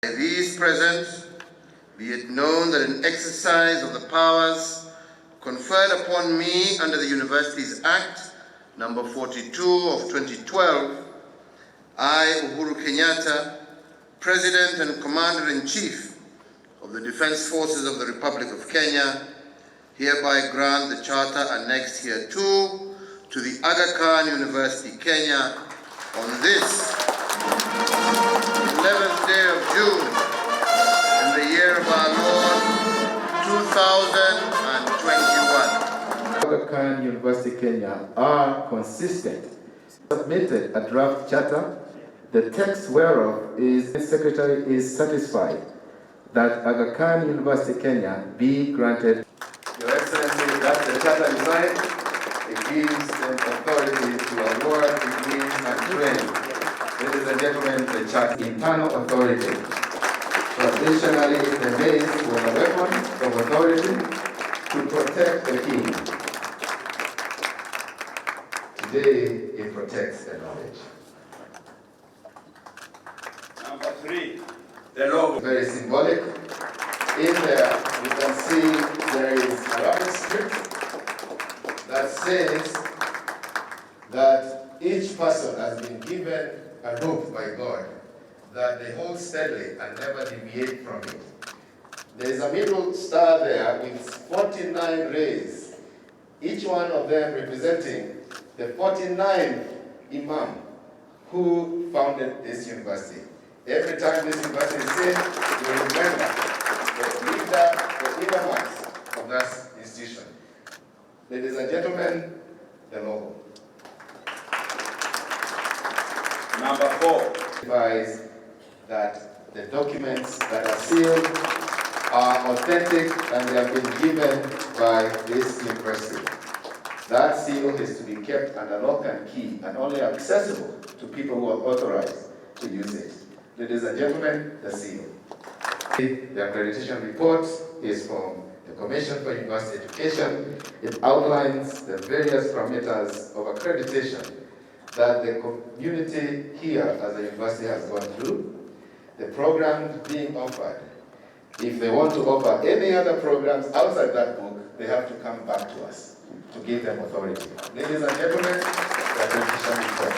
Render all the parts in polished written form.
By these present, be it known that in exercise of the powers conferred upon me under the Universities Act number 42 of 2012, I, Uhuru Kenyatta, President and Commander-in-Chief of the Defense Forces of the Republic of Kenya, hereby grant the charter annexed hereto to the Aga Khan University, Kenya, on this 11th day of June in the year of our Lord 2021. Aga Khan University, Kenya are consistent. Submitted a draft charter, the text whereof is the Secretary is satisfied that Aga Khan University, Kenya be granted. Your Excellency, that's the charter you signed. It gives them authority to award degrees and training. Ladies and gentlemen, the charter internal authority. Traditionally, the base was a weapon of authority to protect the king. Today, it protects the knowledge. Number 3, the logo. Very symbolic. In there, you can see there is a rubber strip that says that each person has been given a rope by God that they hold steadily and never deviate from it. There is a middle star there with 49 rays, each one of them representing the 49th Imam who founded this university. Every time this university is seen, you remember the imams of that institution. Ladies and gentlemen, the logo. Number 4. Advise that the documents that are sealed are authentic and they have been given by this university. That seal is to be kept under lock and key and only accessible to people who are authorized to use it. Ladies and gentlemen, the seal. The accreditation report is from the Commission for University Education. It outlines the various parameters of accreditation that the community here as a university has gone through, the programs being offered. If they want to offer any other programs outside that book, they have to come back to us to give them authority. Ladies and gentlemen, the accreditation report.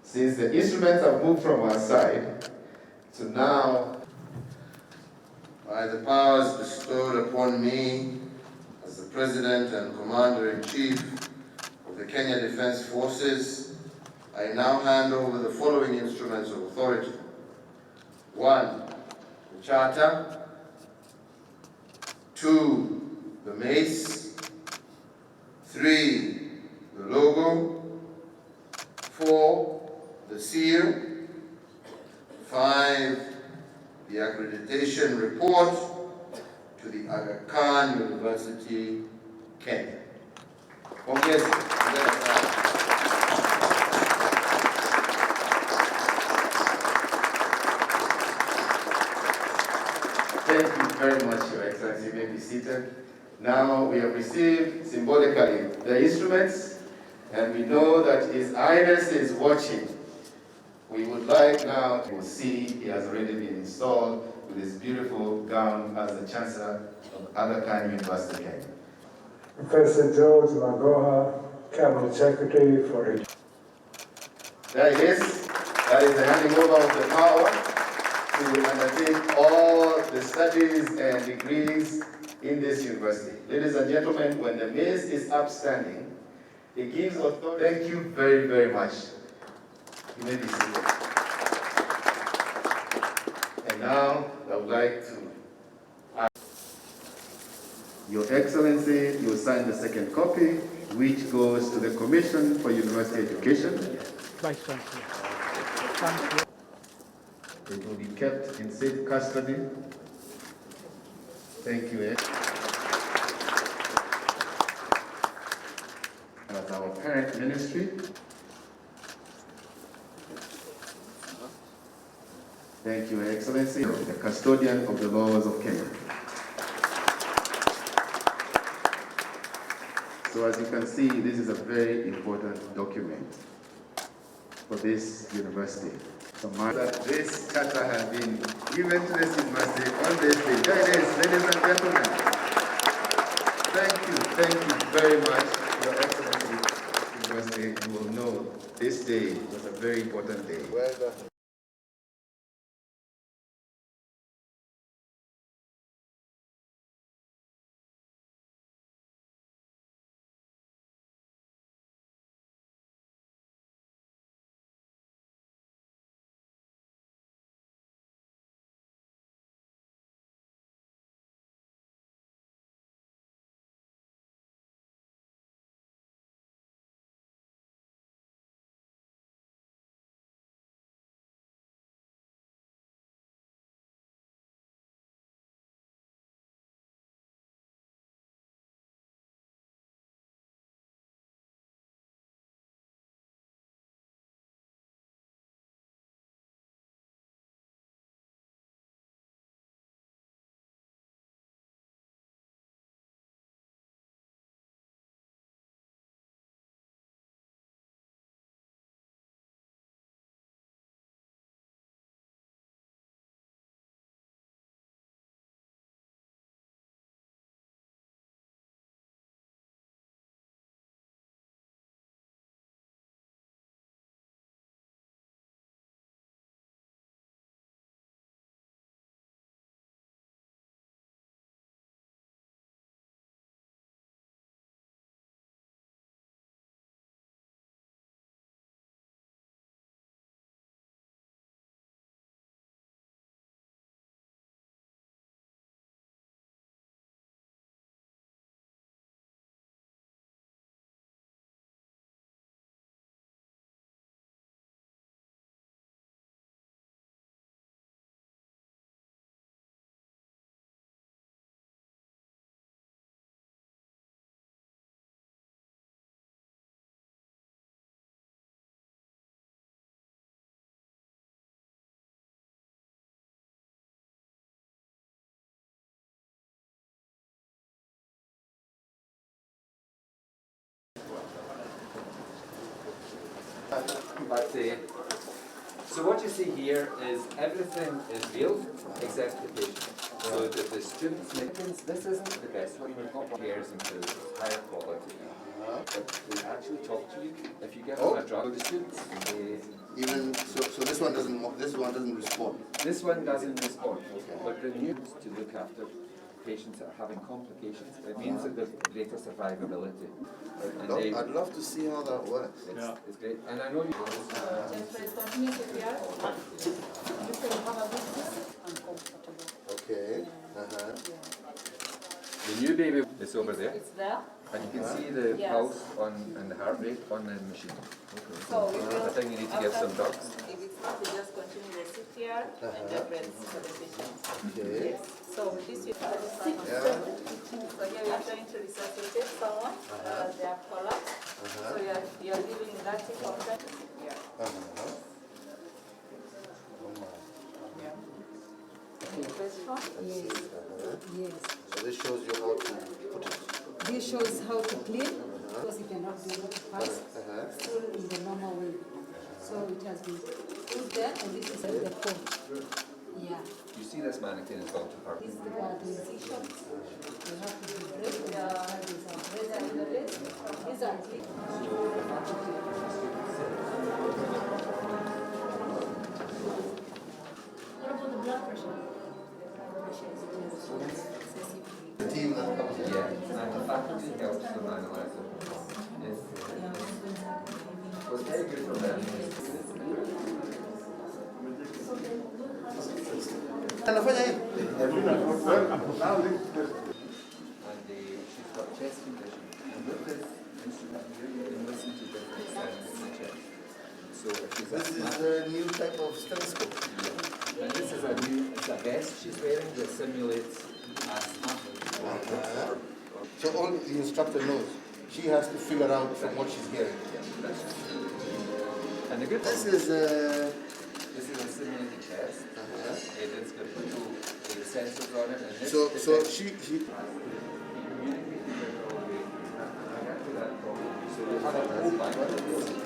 Since the instruments have moved from our side to now, By the powers bestowed upon me as the President and Commander-in-Chief of the Kenya Defense Forces, I now hand over the following instruments of authority. 1, the Charter. 2, the mace. 3, the logo. 4, the seal. 5, the accreditation report to the Aga Khan University, Kenya. Pongezi. Thank you very much, Your Excellency. You may be seated. Now we have received symbolically the instruments, and we know that His Highness is watching. We would like now to see he has already been installed with his beautiful gown as the Chancellor of Aga Khan University, Kenya. Professor George Magoha, Cabinet Secretary for it. There it is. That is the handing over of the power to undertake all the studies and degrees in this university. Ladies and gentlemen, when the mace is upstanding, it gives authority. Thank you very, very much. You may be seated. And now, I would like to ask Your Excellency, you will sign the second copy, which goes to the Commission for University Education. Vice Chancellor. It will be kept in safe custody. Thank you. As our parent ministry, thank you, Your Excellency, the custodian of the laws of Kenya. So as you can see, this is a very important document. for this university. So that this charter has been given to this university on this day. There it is, ladies and gentlemen. Thank you very much, Your Excellency University. You will know this day was a very important day. Well done. But so what you see here is everything is real except the patient. So that the students make this isn't the best one. We've got pairs and tools, higher quality. But they actually talk to you. If you give them a drug, the students Even so this one doesn't respond. this one doesn't respond. But the new to look after patients that are having complications, it means that there's greater survivability. And I'd love to see how that works. it's great. And I know you. Okay. The new baby is over there. It's there. And you can see the Yes. pulse and the heart rate on the machine. So we will, I think you need to give some drugs. if it's not, we just continue the CPR and the breaths for the patient. Okay. Yes. So with this, you have Yeah. So here we are trying to resuscitate someone. They are collapsed. So you are giving that constant CPR. Very strong. Yes. So this shows you how to put it. This shows how to clean because you cannot be able to pass still in the normal way. So it has been put there, and this is the phone. Yeah. You see this mannequin is going to hurt. These are the incisions. You have to be brave. These are clean. What about the blood pressure? The team that comes in. Yeah, and the faculty helps them analyze it. Yes. It was very good for them. Anafanya hivi? And she's got chest condition. And with this instrument here, you can listen to different sounds in the chest. So if she's This is a new type of stethoscope. and this is it's a vest she's wearing that simulates asthma. So all the instructor knows, she has to figure out from what she's hearing. And the good This thing is this is a simulated chest. It's got the sensors on it. And this so detects- she you communicate with her all day. I can't do that problem. So you have a whole bank of this.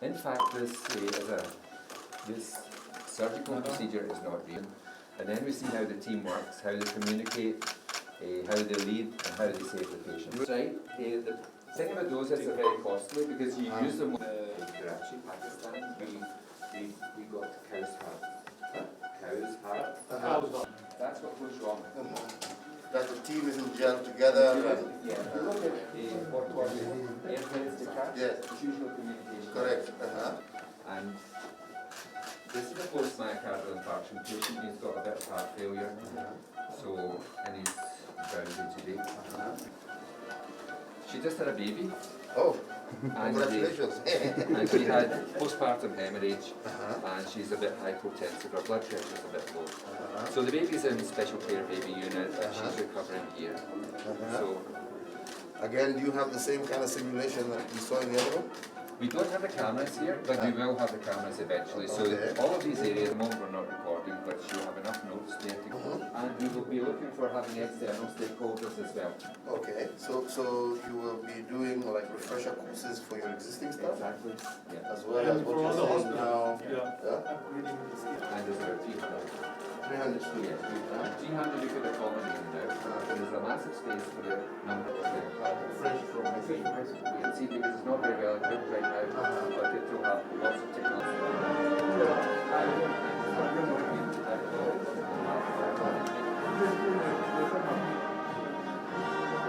In fact, this surgical procedure is not real. And then we see how the team works, how they communicate, how they lead, and how they save the patient. Right? The thing about those is they're very costly because you use them. Karachi, Pakistan, we got cow's heart. Cow's heart. That's what goes wrong. That the team isn't gelled together. Yeah. You look at what was airplanes to catch. Yes. It's usual communication. Correct. And this is a post-myocardial infarction patient. He's got a bit of heart failure. So, and he's drowning today. She just had a baby. Oh, And congratulations. and she had postpartum hemorrhage, and she's a bit hypotensive. Her blood pressure is a bit low. So the baby's in special care baby unit, and she's recovering here. So Again, do you have the same kind of simulation that you saw in the other one? we don't have the cameras here, but we will have the cameras eventually. So all of these areas, at the moment we're not recording, but she'll have enough notes there to go. And we will be looking for having external stakeholders as well. Okay, so you will be doing like refresher courses for your existing staff? Exactly. Yeah. As well as what you're saying now? Yeah. And there's about 300. 300 students. Yeah, 300 you could accommodate now. There's a massive space for the number of them. Fresh from my You can see because it's not very well equipped right now, but it will have lots of technology.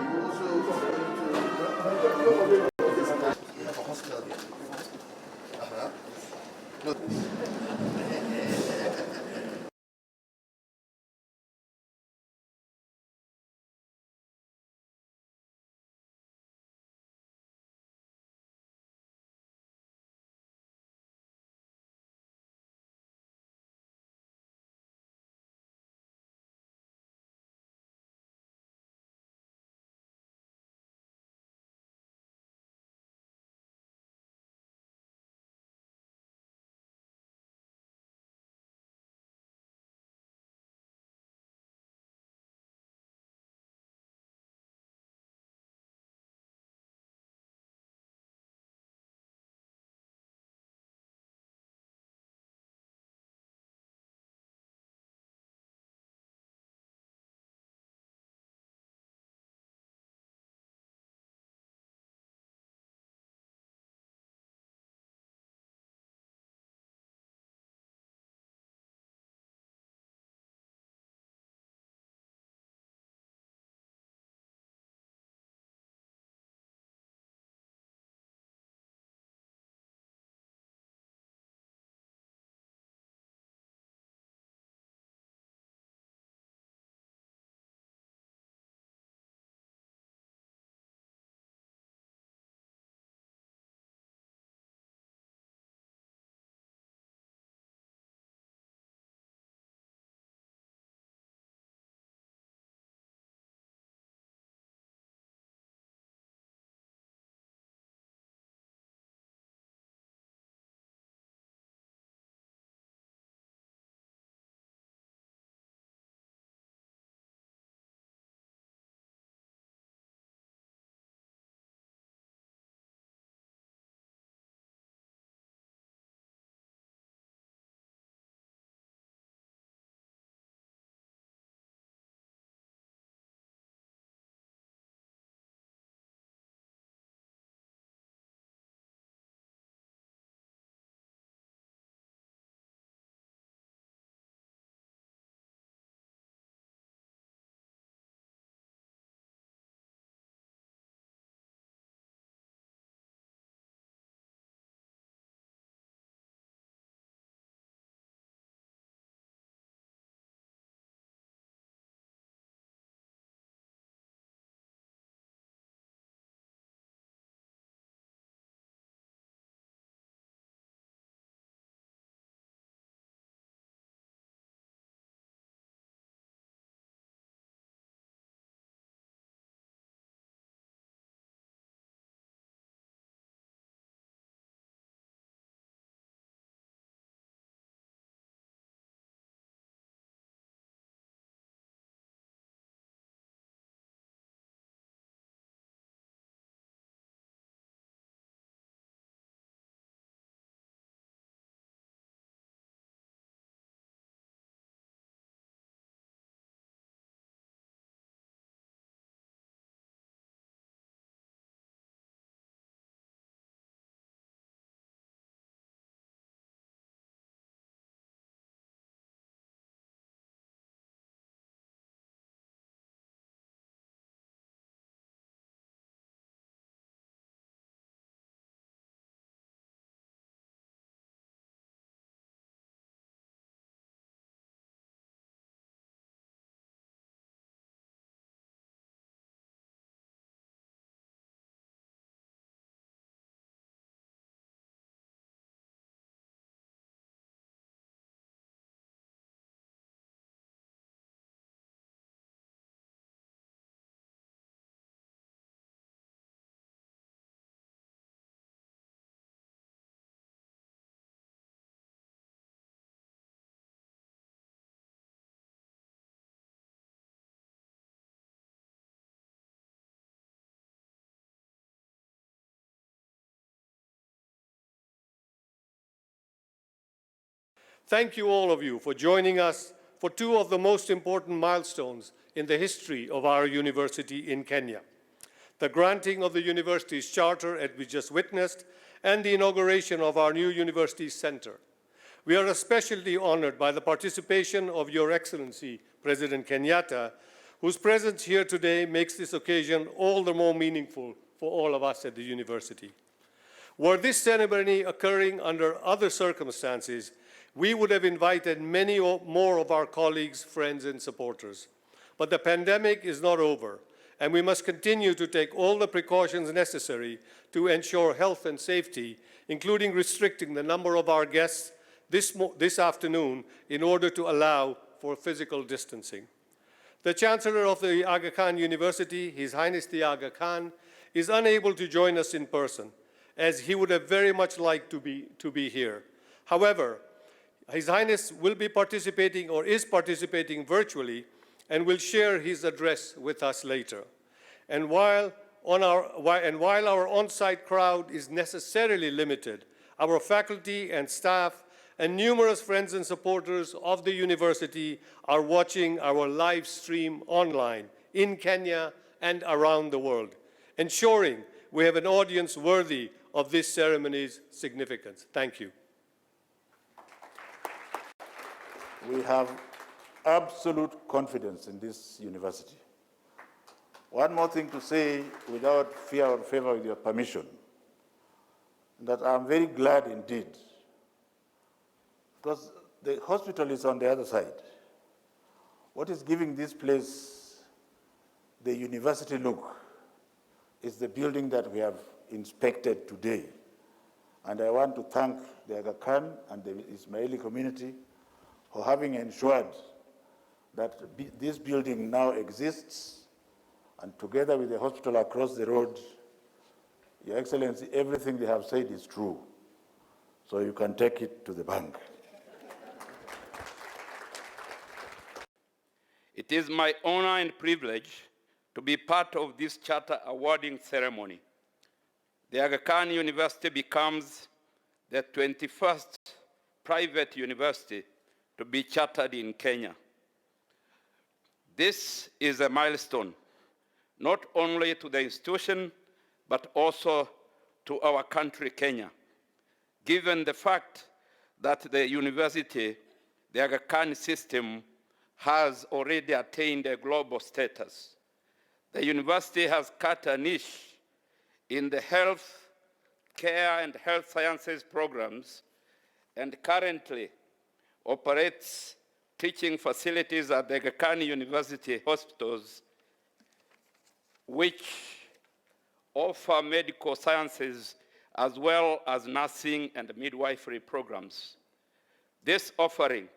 You also Thank you, all of you, for joining us for two of the most important milestones in the history of our university in Kenya: the granting of the university's charter, as we just witnessed, and the inauguration of our new university center. We are especially honored by the participation of Your Excellency, President Kenyatta, whose presence here today makes this occasion all the more meaningful for all of us at the university. Were this ceremony occurring under other circumstances, we would have invited many more of our colleagues, friends, and supporters. But the pandemic is not over, and we must continue to take all the precautions necessary to ensure health and safety, including restricting the number of our guests this afternoon in order to allow for physical distancing. The Chancellor of the Aga Khan University, His Highness the Aga Khan, is unable to join us in person, as he would have very much liked to be here. However, His Highness will be participating or is participating virtually and will share his address with us later. And while our on-site crowd is necessarily limited, our faculty and staff and numerous friends and supporters of the university are watching our live stream online in Kenya and around the world, ensuring we have an audience worthy of this ceremony's significance. Thank you. We have absolute confidence in this university. One more thing to say, without fear or favor, with your permission, that I'm very glad indeed, because the hospital is on the other side. What is giving this place the university look is the building that we have inspected today. And I want to thank the Aga Khan and the Ismaili community for having ensured that this building now exists, and together with the hospital across the road, Your Excellency, everything they have said is true. So you can take it to the bank. It is my honor and privilege to be part of this charter awarding ceremony. The Aga Khan University becomes the 21st private university to be chartered in Kenya. This is a milestone, not only to the institution, but also to our country, Kenya, given the fact that the university, the Aga Khan system, has already attained a global status. The university has cut a niche in the health care and health sciences programs and currently operates teaching facilities at the Aga Khan University hospitals, which offer medical sciences as well as nursing and midwifery programs. This offering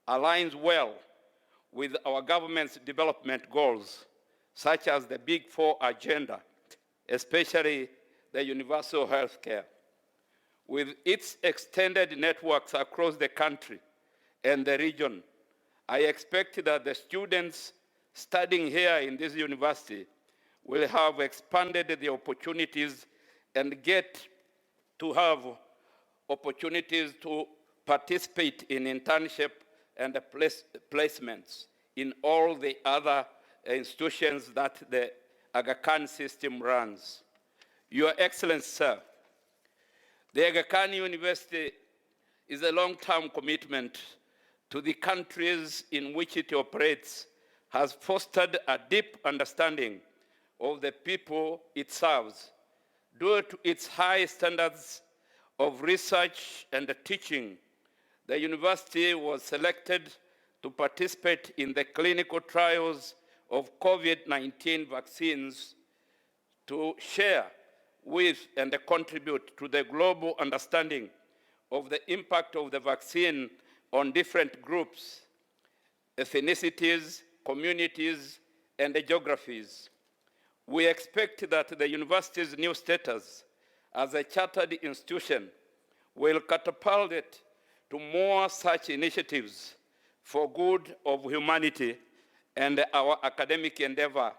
aligns well with our government's development goals, such as the Big Four agenda, especially the universal health care. With its extended networks across the country and the region, I expect that the students studying here in this university will have expanded the opportunities and get to have opportunities to participate in internship and placements in all the other institutions that the Aga Khan system runs. Your Excellency, sir, the Aga Khan University is a long-term commitment to the countries in which it operates, has fostered a deep understanding of the people it serves. Due to its high standards of research and teaching, the university was selected to participate in the clinical trials of COVID-19 vaccines to share with and contribute to the global understanding of the impact of the vaccine on different groups, ethnicities, communities, and geographies. We expect that the university's new status as a chartered institution will catapult it to more such initiatives for good of humanity and our academic endeavor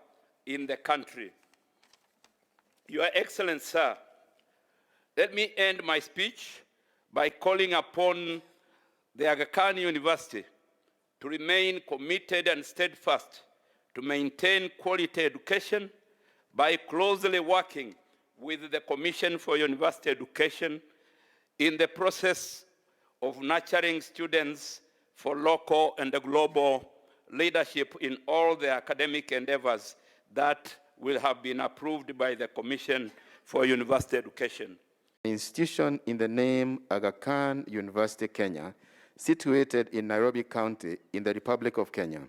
in the country. Your Excellency, sir, let me end my speech by calling upon the Aga Khan University to remain committed and steadfast to maintain quality education by closely working with the Commission for University Education in the process of nurturing students for local and global leadership in all the academic endeavors that will have been approved by the Commission for University Education. Institution in the name Aga Khan University, Kenya, situated in Nairobi County in the Republic of Kenya.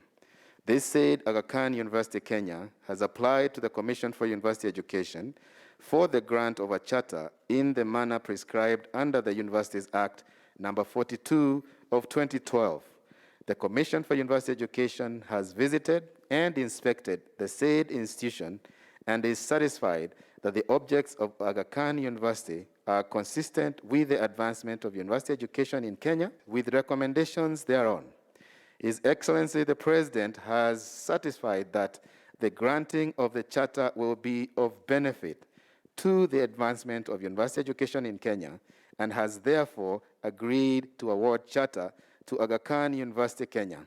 This said Aga Khan University, Kenya, has applied to the Commission for University Education for the grant of a charter in the manner prescribed under the Universities Act number 42 of 2012. The Commission for University Education has visited and inspected the said institution and is satisfied that the objects of Aga Khan University are consistent with the advancement of university education in Kenya with recommendations thereon. His Excellency the President has certified that the granting of the charter will be of benefit to the advancement of university education in Kenya and has therefore agreed to award charter to Aga Khan University, Kenya.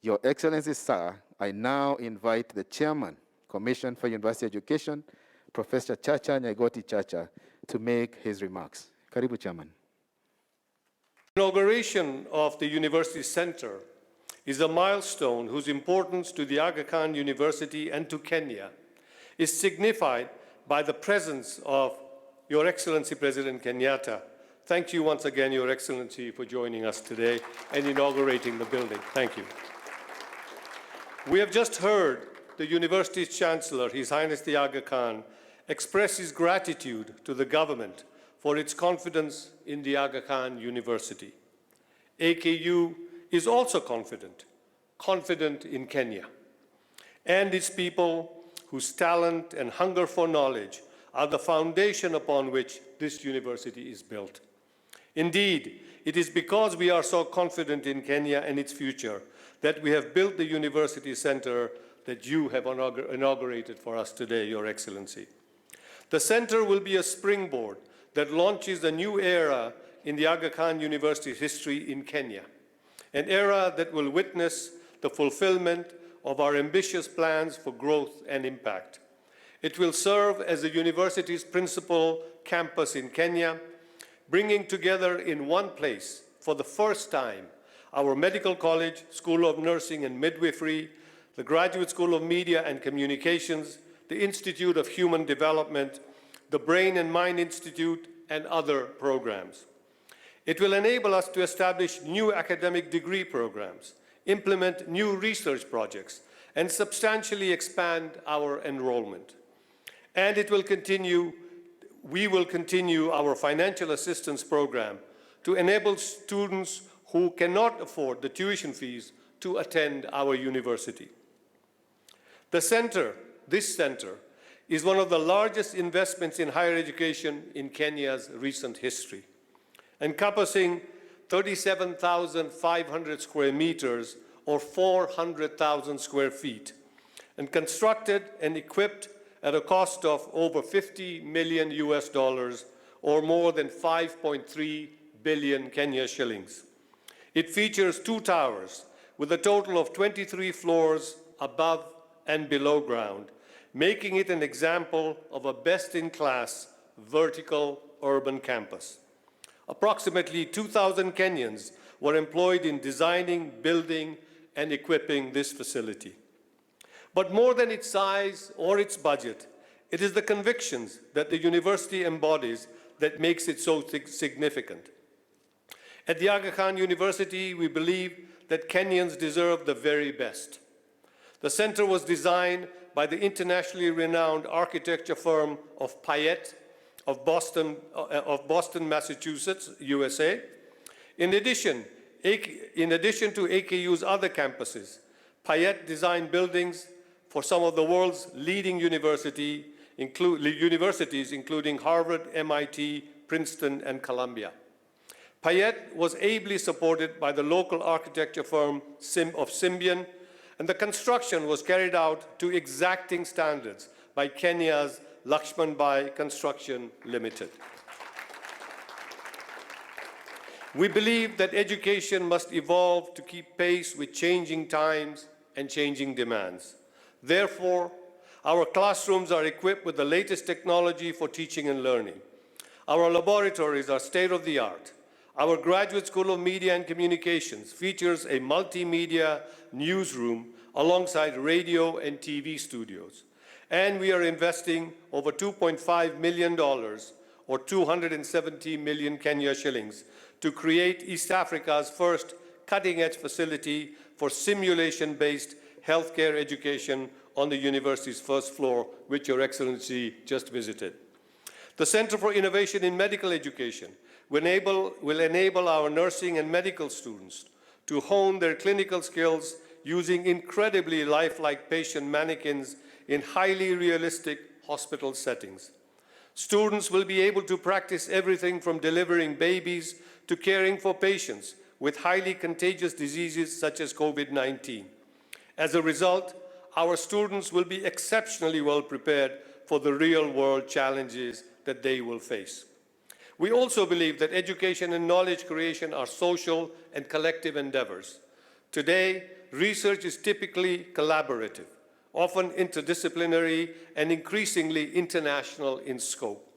Your Excellency, sir, I now invite the Chairman, Commission for University Education, Professor Chacha Nyaigoti Chacha, to make his remarks. Karibu, Chairman. Inauguration of the University Center is a milestone whose importance to the Aga Khan University and to Kenya is signified by the presence of Your Excellency President Kenyatta. Thank you once again, Your Excellency, for joining us today and inaugurating the building. Thank you. We have just heard the university's Chancellor, His Highness the Aga Khan, express his gratitude to the government for its confidence in the Aga Khan University. AKU is also confident in Kenya and its people whose talent and hunger for knowledge are the foundation upon which this university is built. Indeed, it is because we are so confident in Kenya and its future that we have built the University Center that you have inaugurated for us today, Your Excellency. The center will be a springboard that launches a new era in the Aga Khan University's history in Kenya, an era that will witness the fulfillment of our ambitious plans for growth and impact. It will serve as the university's principal campus in Kenya, bringing together in one place, for the first time, our Medical College, School of Nursing and Midwifery, the Graduate School of Media and Communications, the Institute of Human Development, the Brain and Mind Institute, and other programs. It will enable us to establish new academic degree programs, implement new research projects, and substantially expand our enrollment. And we will continue our financial assistance program to enable students who cannot afford the tuition fees to attend our university. This center, is one of the largest investments in higher education in Kenya's recent history, encompassing 37,500 square meters or 400,000 square feet, and constructed and equipped at a cost of over $50 million or more than 5.3 billion Kenya shillings. It features 2 towers with a total of 23 floors above and below ground, making it an example of a best-in-class vertical urban campus. Approximately 2,000 Kenyans were employed in designing, building, and equipping this facility. But more than its size or its budget, it is the convictions that the university embodies that makes it so significant. At the Aga Khan University, we believe that Kenyans deserve the very best. The center was designed by the internationally renowned architecture firm of Payette of Boston, Massachusetts, USA. In addition to AKU's other campuses, Payette designed buildings for some of the world's leading universities, including Harvard, MIT, Princeton, and Columbia. Payette was ably supported by the local architecture firm of Symbian, and the construction was carried out to exacting standards by Kenya's Lakshman Bai Construction Limited. We believe that education must evolve to keep pace with changing times and changing demands. Therefore, our classrooms are equipped with the latest technology for teaching and learning. Our laboratories are state-of-the-art. Our Graduate School of Media and Communications features a multimedia newsroom alongside radio and TV studios. And we are investing over $2.5 million, or 270 million Kenya shillings, to create East Africa's first cutting-edge facility for simulation-based healthcare education on the university's first floor, which Your Excellency just visited. The Center for Innovation in Medical Education will enable our nursing and medical students to hone their clinical skills using incredibly lifelike patient mannequins in highly realistic hospital settings. Students will be able to practice everything from delivering babies to caring for patients with highly contagious diseases such as COVID-19. As a result, our students will be exceptionally well prepared for the real-world challenges that they will face. We also believe that education and knowledge creation are social and collective endeavors. Today, research is typically collaborative, often interdisciplinary and increasingly international in scope.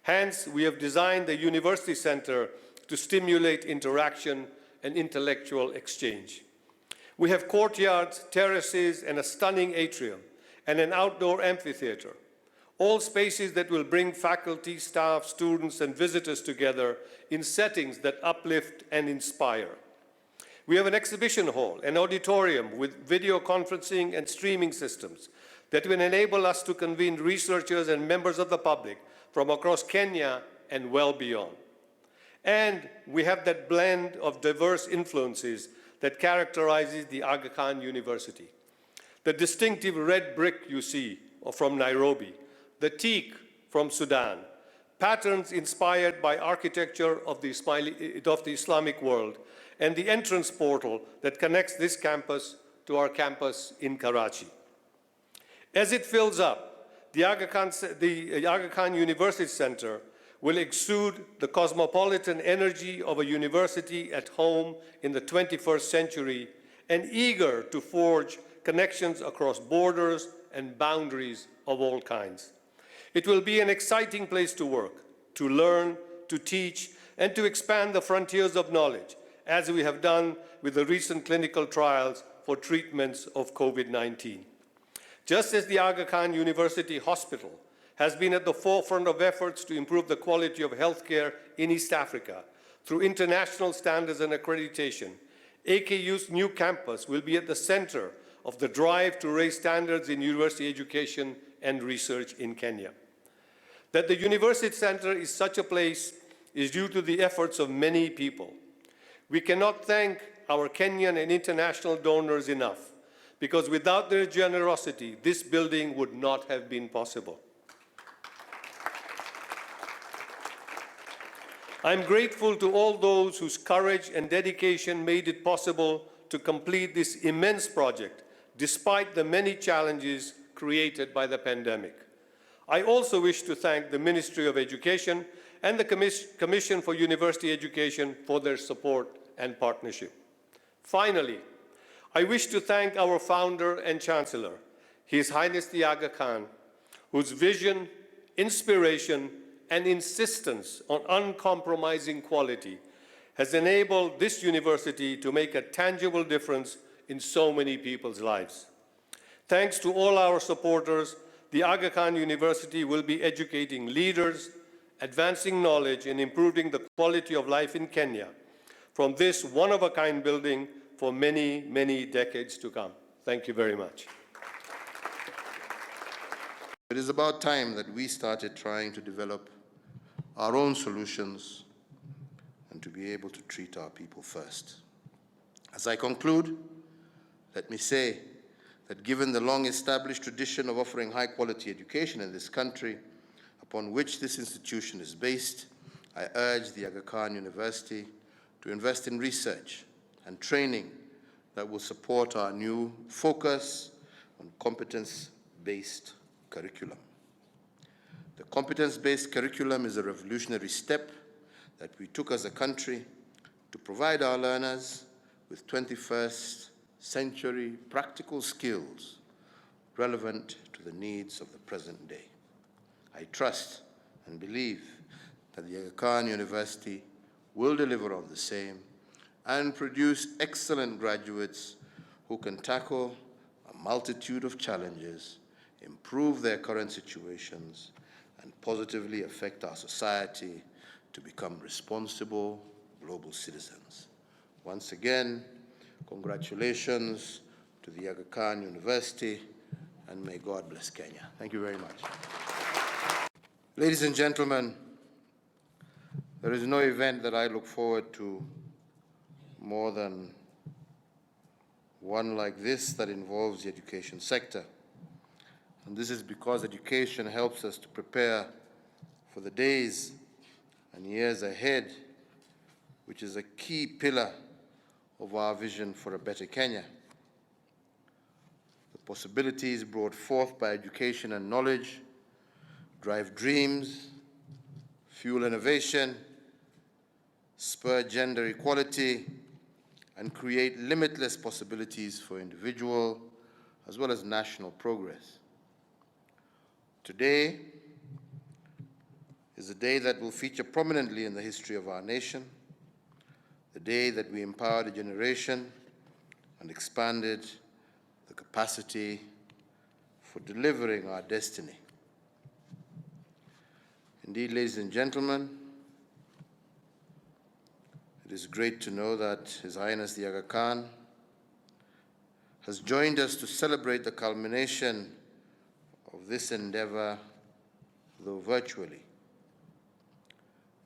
Hence, we have designed the University Center to stimulate interaction and intellectual exchange. We have courtyards, terraces, and a stunning atrium, and an outdoor amphitheater, all spaces that will bring faculty, staff, students, and visitors together in settings that uplift and inspire. We have an exhibition hall, an auditorium with video conferencing and streaming systems that will enable us to convene researchers and members of the public from across Kenya and well beyond. And we have that blend of diverse influences that characterizes the Aga Khan University. The distinctive red brick you see from Nairobi, the teak from Sudan, patterns inspired by architecture of the Islamic world, and the entrance portal that connects this campus to our campus in Karachi. As it fills up, the Aga Khan University Center will exude the cosmopolitan energy of a university at home in the 21st century and eager to forge connections across borders and boundaries of all kinds. It will be an exciting place to work, to learn, to teach, and to expand the frontiers of knowledge, as we have done with the recent clinical trials for treatments of COVID-19. Just as the Aga Khan University Hospital has been at the forefront of efforts to improve the quality of healthcare in East Africa through international standards and accreditation, AKU's new campus will be at the center of the drive to raise standards in university education and research in Kenya. That the University Center is such a place is due to the efforts of many people. We cannot thank our Kenyan and international donors enough, because without their generosity, this building would not have been possible. I'm grateful to all those whose courage and dedication made it possible to complete this immense project, despite the many challenges created by the pandemic. I also wish to thank the Ministry of Education and the Commission for University Education for their support and partnership. Finally, I wish to thank our founder and chancellor, His Highness the Aga Khan, whose vision, inspiration, and insistence on uncompromising quality has enabled this university to make a tangible difference in so many people's lives. Thanks to all our supporters, the Aga Khan University will be educating leaders, advancing knowledge, and improving the quality of life in Kenya from this one-of-a-kind building for many, many decades to come. Thank you very much. It is about time that we started trying to develop our own solutions and to be able to treat our people first. As I conclude, let me say that given the long-established tradition of offering high-quality education in this country, upon which this institution is based, I urge the Aga Khan University to invest in research and training that will support our new focus on competence-based curriculum. The competence-based curriculum is a revolutionary step that we took as a country to provide our learners with 21st century practical skills relevant to the needs of the present day. I trust and believe that the Aga Khan University will deliver on the same and produce excellent graduates who can tackle a multitude of challenges, improve their current situations, and positively affect our society to become responsible global citizens. Once again, congratulations to the Aga Khan University, and may God bless Kenya. Thank you very much. Ladies and gentlemen, there is no event that I look forward to more than one like this that involves the education sector. And this is because education helps us to prepare for the days and years ahead, which is a key pillar of our vision for a better Kenya. The possibilities brought forth by education and knowledge drive dreams, fuel innovation, spur gender equality, and create limitless possibilities for individual as well as national progress. Today is a day that will feature prominently in the history of our nation, the day that we empowered a generation and expanded the capacity for delivering our destiny. Indeed, ladies and gentlemen, it is great to know that His Highness the Aga Khan has joined us to celebrate the culmination of this endeavor, though virtually.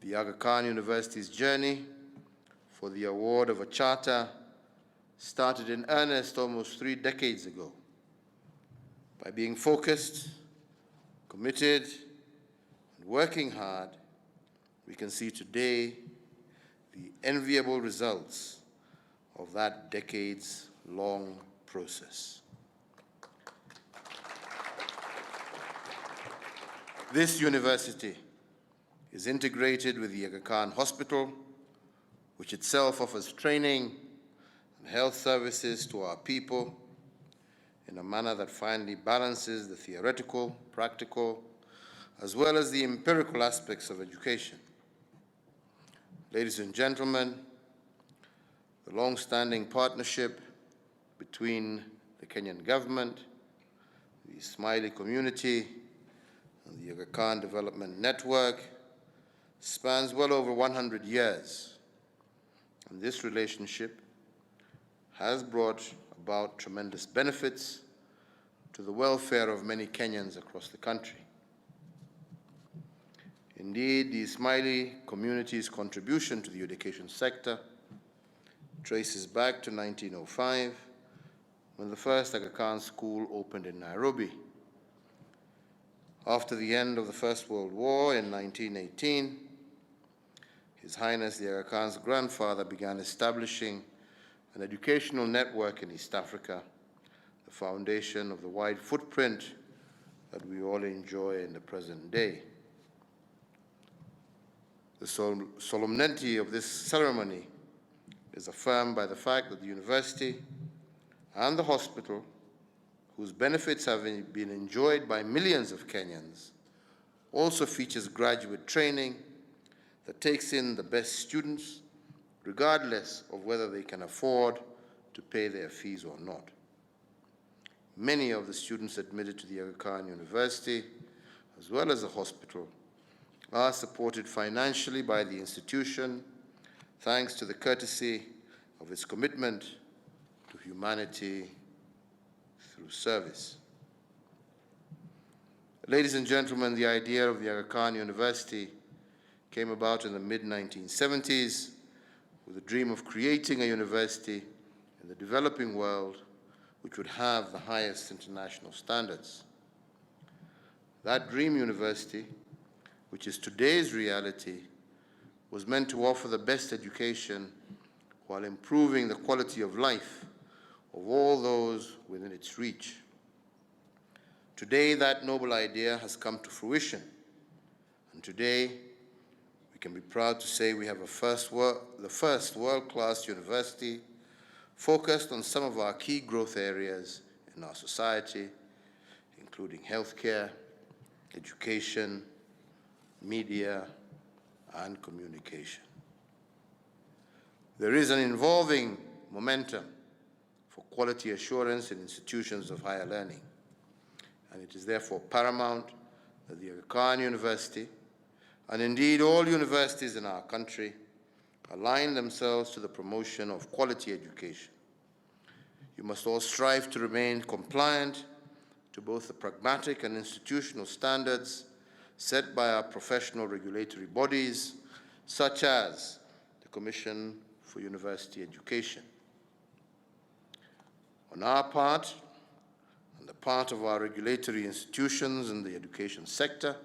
The Aga Khan University's journey for the award of a charter started in earnest almost 3 decades ago. By being focused, committed, and working hard, we can see today the enviable results of that decades-long process. This university is integrated with the Aga Khan Hospital, which itself offers training and health services to our people in a manner that finally balances the theoretical, practical, as well as the empirical aspects of education. Ladies and gentlemen, the long-standing partnership between the Kenyan government, the Ismaili community, and the Aga Khan Development Network spans well over 100 years. And this relationship has brought about tremendous benefits to the welfare of many Kenyans across the country. Indeed, the Ismaili community's contribution to the education sector traces back to 1905, when the first Aga Khan school opened in Nairobi. After the end of the First World War in 1918, His Highness the Aga Khan's grandfather began establishing an educational network in East Africa, the foundation of the wide footprint that we all enjoy in the present day. The solemnity of this ceremony is affirmed by the fact that the university and the hospital, whose benefits have been enjoyed by millions of Kenyans, also features graduate training that takes in the best students, regardless of whether they can afford to pay their fees or not. Many of the students admitted to the Aga Khan University, as well as the hospital, are supported financially by the institution, thanks to the courtesy of its commitment to humanity through service. Ladies and gentlemen, the idea of the Aga Khan University came about in the mid-1970s with the dream of creating a university in the developing world which would have the highest international standards. That dream university, which is today's reality, was meant to offer the best education while improving the quality of life of all those within its reach. Today, that noble idea has come to fruition, and today we can be proud to say we have the first world-class university focused on some of our key growth areas in our society, including healthcare, education, media, and communication. There is an evolving momentum for quality assurance in institutions of higher learning, and it is therefore paramount that the Aga Khan University, and indeed all universities in our country, align themselves to the promotion of quality education. You must all strive to remain compliant to both the pragmatic and institutional standards set by our professional regulatory bodies, such as the Commission for University Education. On our part, and the part of our regulatory institutions in the education sector,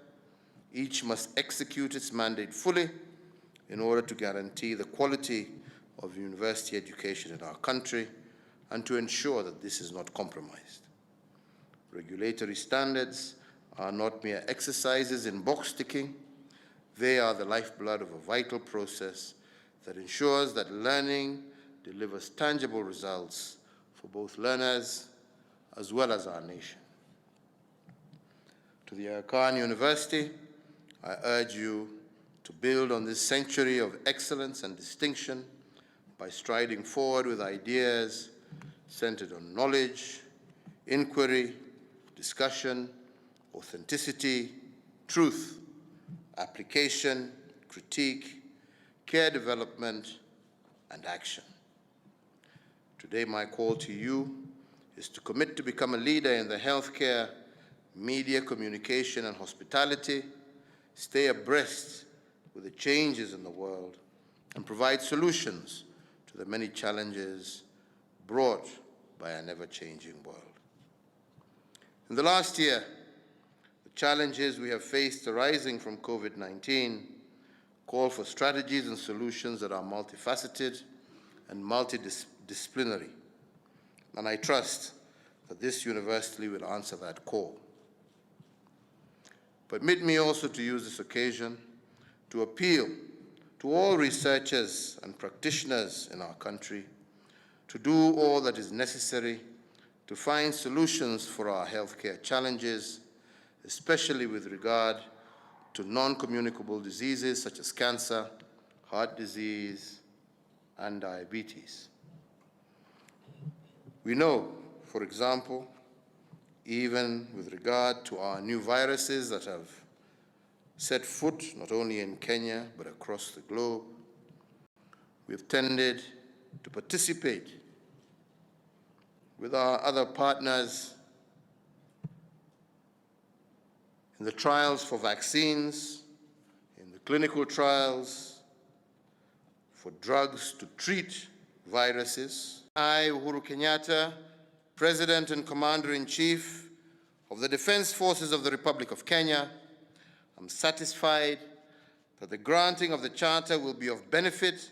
each must execute its mandate fully in order to guarantee the quality of university education in our country and to ensure that this is not compromised. Regulatory standards are not mere exercises in box ticking. They are the lifeblood of a vital process that ensures that learning delivers tangible results for both learners as well as our nation. To the Aga Khan University, I urge you to build on this century of excellence and distinction by striding forward with ideas centered on knowledge, inquiry, discussion, authenticity, truth, application, critique, care development, and action. Today, my call to you is to commit to become a leader in the healthcare, media, communication, and hospitality, stay abreast with the changes in the world, and provide solutions to the many challenges brought by an ever-changing world. In the last year, the challenges we have faced arising from COVID-19 call for strategies and solutions that are multifaceted and multidisciplinary, and I trust that this university will answer that call. Permit me also to use this occasion to appeal to all researchers and practitioners in our country to do all that is necessary to find solutions for our healthcare challenges, especially with regard to non-communicable diseases such as cancer, heart disease, and diabetes. We know, for example, even with regard to our new viruses that have set foot not only in Kenya but across the globe, we have tended to participate with our other partners in the trials for vaccines, in the clinical trials for drugs to treat viruses. I, Uhuru Kenyatta, President and Commander-in-Chief of the Defense Forces of the Republic of Kenya, am satisfied that the granting of the Charter will be of benefit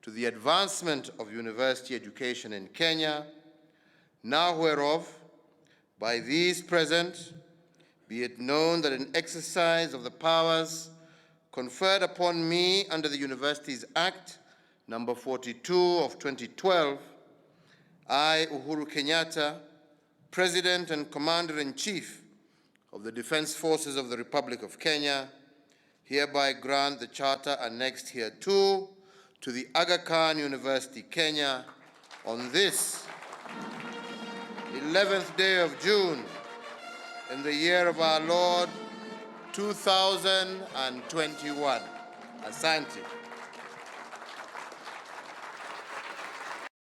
to the advancement of university education in Kenya, now whereof, by these present, be it known that in exercise of the powers conferred upon me under the Universities Act, number 42 of 2012, I, Uhuru Kenyatta, President and Commander-in-Chief of the Defense Forces of the Republic of Kenya, hereby grant the Charter annexed hereto to the Aga Khan University, Kenya, on this 11th day of June in the year of our Lord, 2021. Asante.